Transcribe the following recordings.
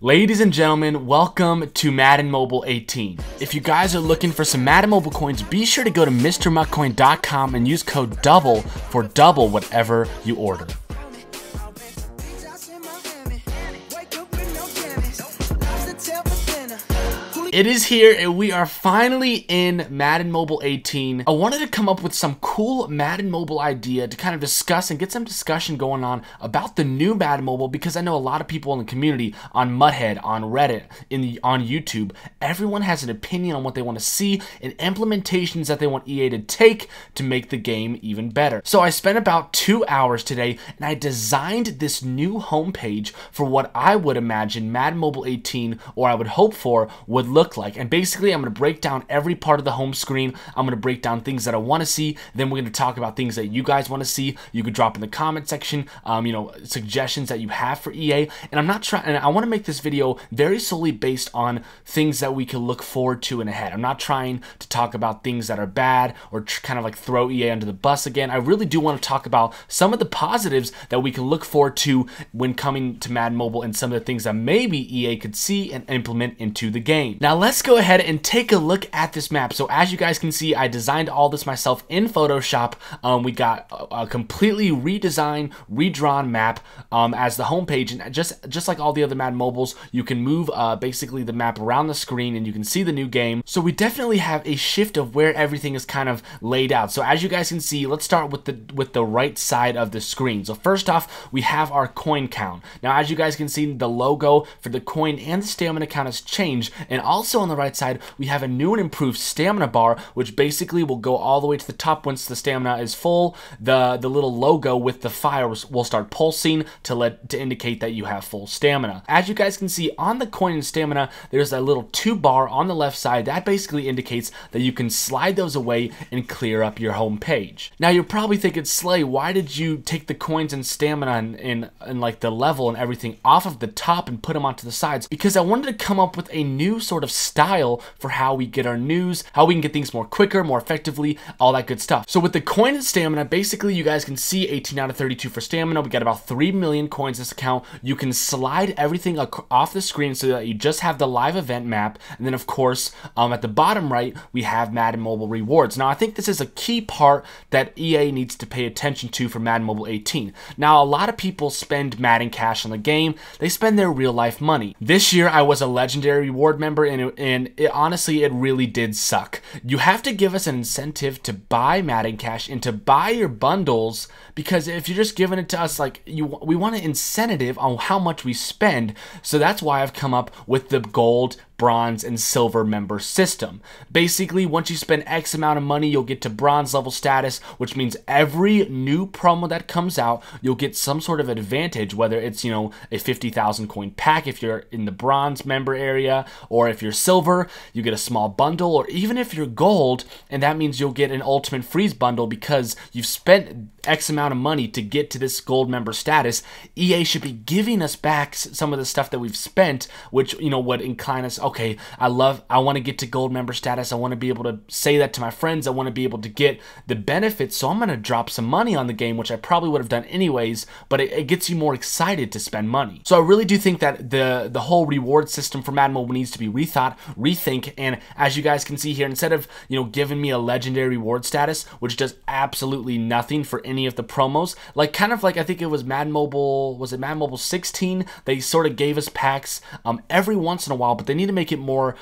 Ladies and gentlemen, welcome to Madden Mobile 18. If you guys are looking for some Madden Mobile coins, be sure to go to MrMuckCoin.com and use code DOUBLE for double whatever you order. It is here and we are finally in Madden Mobile 18. I wanted to come up with some cool Madden Mobile idea to kind of discuss and get some discussion going on about the new Madden Mobile, because I know a lot of people in the community, on Mudhead, on Reddit, on YouTube, everyone has an opinion on what they want to see and implementations that they want EA to take to make the game even better. So I spent about 2 hours today and I designed this new homepage for what I would imagine Madden Mobile 18, or I would hope for, would look like. And basically I'm going to break down every part of the home screen. I'm going to break down things that I want to see, then we're going to talk about things that you guys want to see. You could drop in the comment section suggestions that you have for EA. And I'm not trying, and I want to make this video very solely based on things that we can look forward to in ahead. I'm not trying to talk about things that are bad or kind of like throw EA under the bus again. I really do want to talk about some of the positives that we can look forward to when coming to Madden Mobile, and some of the things that maybe EA could see and implement into the game. Now let's go ahead and take a look at this map. So as you guys can see, I designed all this myself in Photoshop. We got a completely redesigned, redrawn map as the homepage, and just like all the other Madden Mobiles, you can move basically the map around the screen and you can see the new game. So we definitely have a shift of where everything is kind of laid out. So as you guys can see, let's start with the right side of the screen. So first off, we have our coin count. Now as you guys can see, the logo for the coin and the stamina count has changed, and also on the right side we have a new and improved stamina bar, which basically will go all the way to the top. Once the stamina is full, the little logo with the fire will start pulsing to indicate that you have full stamina. As you guys can see on the coin and stamina, there's a little 2 bar on the left side that basically indicates that you can slide those away and clear up your home page. Now you're probably thinking, Slay, why did you take the coins and stamina and like the level and everything off of the top and put them onto the sides? Because I wanted to come up with a new sort of style for how we get our news, how we can get things more quicker, more effectively, all that good stuff. So with the coin and stamina, basically you guys can see 18 out of 32 for stamina. We got about 3 million coins in this account. You can slide everything off the screen so that you just have the live event map. And then of course, at the bottom right, we have Madden Mobile rewards. Now I think this is a key part that EA needs to pay attention to for Madden Mobile 18. Now a lot of people spend Madden cash on the game. They spend their real life money. This year I was a legendary reward member, and honestly it really did suck. You have to give us an incentive to buy Madden cash and to buy your bundles, because if you're just giving it to us, like we want an incentive on how much we spend. So that's why I've come up with the gold, bronze, and silver member system. Basically, once you spend X amount of money, you'll get to bronze level status, which means every new promo that comes out, you'll get some sort of advantage, whether it's, a 50,000 coin pack if you're in the bronze member area, or if you're silver, you get a small bundle, or even if you're gold, and that means you'll get an ultimate freeze bundle because you've spent X amount of money to get to this gold member status. EA should be giving us back some of the stuff that we've spent, which, would incline us, okay, I want to get to gold member status. I want to be able to say that to my friends. I want to be able to get the benefits. So I'm going to drop some money on the game, which I probably would have done anyways, but it gets you more excited to spend money. So I really do think that the whole reward system for Madden Mobile needs to be rethink. And as you guys can see here, instead of, giving me a legendary reward status, which does absolutely nothing for any of the promos, kind of like I think it was Madden Mobile, was it Madden Mobile 16? They sort of gave us packs every once in a while, but they need to make it more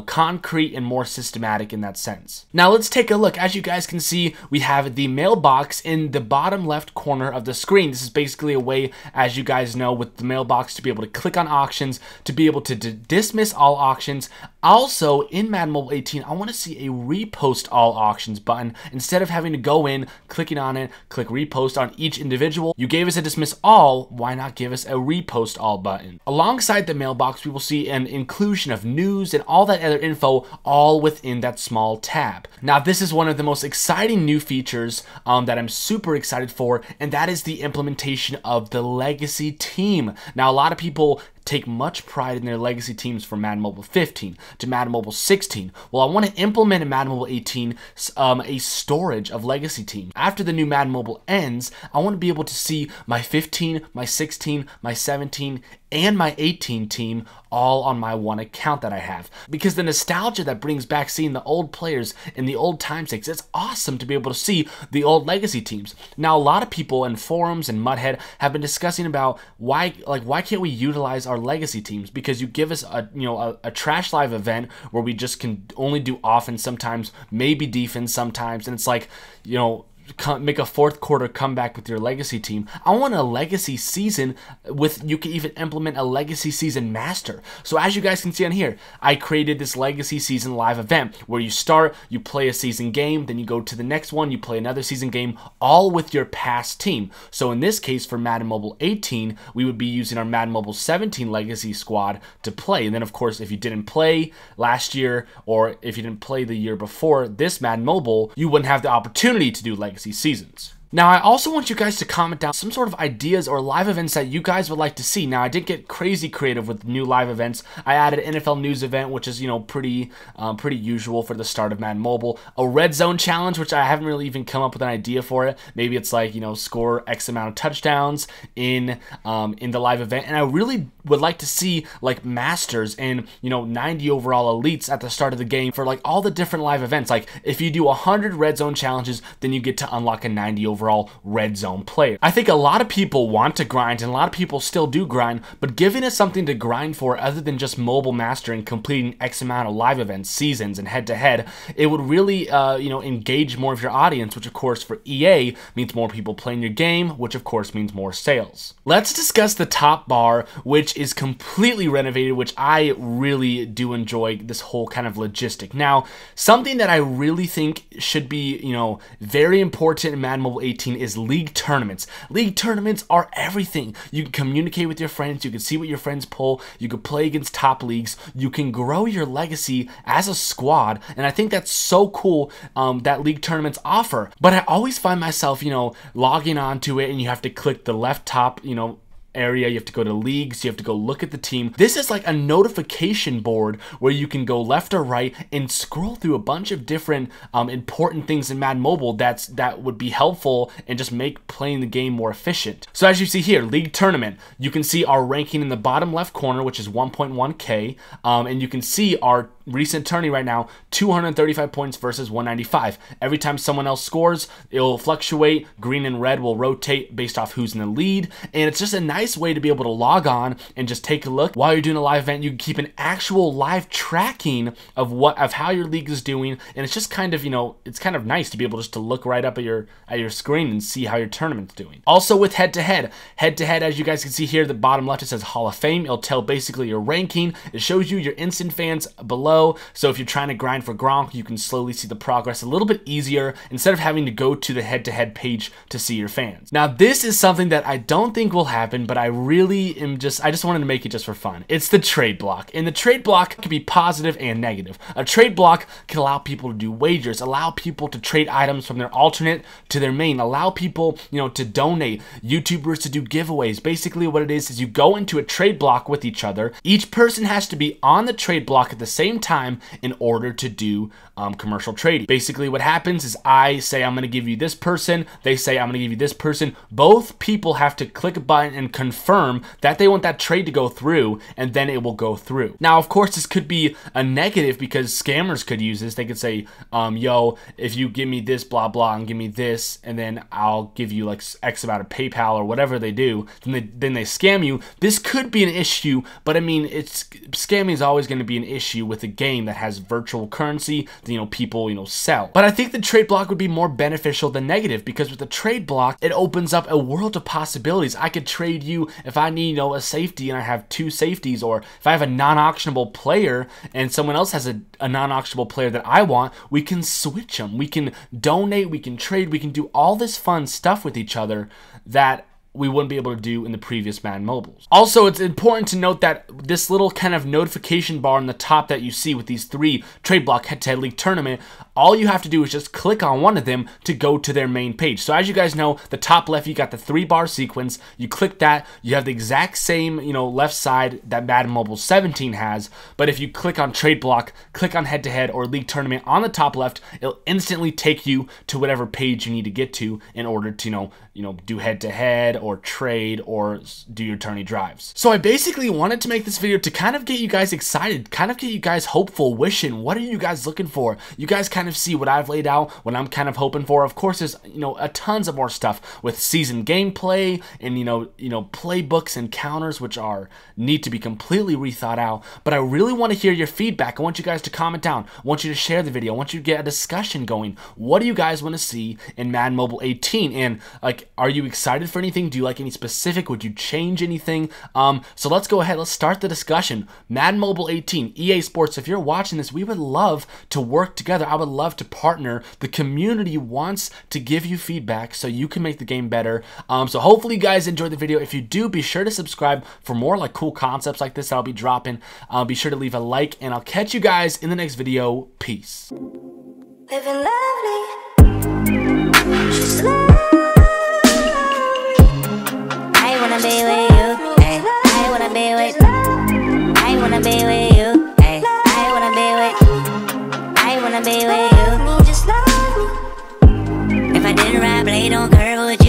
concrete and more systematic in that sense. Now let's take a look. As you guys can see, we have the mailbox in the bottom left corner of the screen. This is basically a way, as you guys know, with the mailbox to be able to click on auctions, to be able to dismiss all auctions. Also, in Madden Mobile 18, I want to see a repost all auctions button. Instead of having to go in, clicking on it, click repost on each individual. You gave us a dismiss all, why not give us a repost all button? Alongside the mailbox, we will see an inclusion of news and all that other info all within that small tab. Now, this is one of the most exciting new features that I'm super excited for, and that is the implementation of the legacy team. Now, a lot of people take much pride in their legacy teams from Madden Mobile 15 to Madden Mobile 16. Well, I want to implement in Madden Mobile 18 a storage of legacy teams. After the new Madden Mobile ends, I want to be able to see my 15, my 16, my 17, and my 18 team all on my one account that I have. Because the nostalgia that brings back seeing the old players in the old time stakes, it's awesome to be able to see the old legacy teams. Now, a lot of people in forums and Mudhead have been discussing about why can't we utilize our legacy teams? Because you give us a trash live event where we just can only do offense sometimes, maybe defense sometimes, and it's like, make a fourth quarter comeback with your legacy team. I want a legacy season you can even implement a legacy season master. So as you guys can see on here, I created this legacy season live event where you start, you play a season game, then you go to the next one, you play another season game, all with your past team. So in this case, for Madden Mobile 18, we would be using our Madden Mobile 17 legacy squad to play. And then of course, if you didn't play last year, or if you didn't play the year before this Madden Mobile, you wouldn't have the opportunity to do legacy seasons. Now, I also want you guys to comment down some sort of ideas or live events that you guys would like to see. Now, I did get crazy creative with new live events. I added an NFL news event, which is, pretty usual for the start of Madden Mobile. A red zone challenge, which I haven't really even come up with an idea for it. Maybe it's like, score X amount of touchdowns in the live event. And I really would like to see like masters and, 90 overall elites at the start of the game for like all the different live events. Like if you do 100 red zone challenges, then you get to unlock a 90 overall red zone player. I think a lot of people want to grind, and a lot of people still do grind, but giving us something to grind for other than just mobile mastering, completing X amount of live events, seasons, and head-to-head, it would really, engage more of your audience, which of course for EA means more people playing your game, which of course means more sales. Let's discuss the top bar, which is completely renovated, which I really do enjoy this whole kind of logistic. Now, something that I really think should be, very important in Madden Mobile 18 is league tournaments. League tournaments are everything. You can communicate with your friends, you can see what your friends pull, you can play against top leagues, you can grow your legacy as a squad, and I think that's so cool that league tournaments offer. But I always find myself, logging on to it, and you have to click the left top, area, you have to go to leagues, you have to go look at the team. This is like a notification board where you can go left or right and scroll through a bunch of different important things in Madden Mobile that would be helpful and just make playing the game more efficient. So as you see here, league tournament, you can see our ranking in the bottom left corner, which is 1.1K, and you can see our recent tourney right now, 235 points versus 195. Every time someone else scores, it'll fluctuate. Green and red will rotate based off who's in the lead, and it's just a nice way to be able to log on and just take a look while you're doing a live event. You can keep an actual live tracking of how your league is doing, and it's just kind of, it's kind of nice to be able just to look right up at your screen and see how your tournament's doing. Also with head-to-head, as you guys can see here, the bottom left, it says Hall of Fame. It'll tell basically your ranking. It shows you your instant fans below. So if you're trying to grind for Gronk, you can slowly see the progress a little bit easier instead of having to go to the head-to-head page to see your fans. Now, this is something that I don't think will happen, but I just wanted to make it just for fun. It's the trade block. And the trade block can be positive and negative. A trade block can allow people to do wagers, allow people to trade items from their alternate to their main, allow people, to donate, YouTubers to do giveaways. Basically what it is you go into a trade block with each other. Each person has to be on the trade block at the same time in order to do commercial trading. Basically what happens is I say I'm going to give you this person, they say I'm going to give you this person. Both people have to click a button and confirm that they want that trade to go through, and then it will go through. Now, of course, this could be a negative because scammers could use this. They could say, yo, if you give me this blah blah and give me this, and then I'll give you like X amount of PayPal or whatever they do, then they scam you. This could be an issue, but I mean, scamming is always going to be an issue with a game that has virtual currency that, people, sell. But I think the trade block would be more beneficial than negative, because with the trade block, it opens up a world of possibilities. I could trade you if I need, a safety and I have two safeties, or if I have a non-auctionable player and someone else has a non-auctionable player that I want, we can switch them. We can donate, we can trade, we can do all this fun stuff with each other that we wouldn't be able to do in the previous Madden Mobiles. Also, it's important to note that this little kind of notification bar on the top that you see with these three trade block head-to-head league tournament all you have to do is just click on one of them to go to their main page. So as you guys know, the top left, you got the 3-bar sequence. You click that, you have the exact same, left side that Madden Mobile 17 has. But if you click on trade block, click on head-to-head or league tournament on the top left, it'll instantly take you to whatever page you need to get to in order to, do head-to-head or trade or do your tourney drives. So I basically wanted to make this video to kind of get you guys excited, kind of get you guys hopeful, wishing, what are you guys looking for? You guys kind of see what I've laid out, what I'm kind of hoping for. Of course, there's, a tons of more stuff with season gameplay and, playbooks and counters, which need to be completely rethought out. But I really want to hear your feedback. I want you guys to comment down. I want you to share the video. I want you to get a discussion going. What do you guys want to see in Madden Mobile 18? And are you excited for anything? Do you like any specific? Would you change anything? So let's go ahead. Let's start the discussion. Madden Mobile 18, EA Sports, if you're watching this, we would love to work together. I would love to partner. The community wants to give you feedback so you can make the game better. So hopefully you guys enjoyed the video. If you do, be sure to subscribe for more cool concepts like this that I'll be dropping. Be sure to leave a like, and I'll catch you guys in the next video. Peace. Living lovely. Just lovely. I wanna be with you. Ay. I wanna be with. I wanna be with you. Ay. I wanna be with. I wanna be with you. Just love me. If I didn't ride blade on curve, would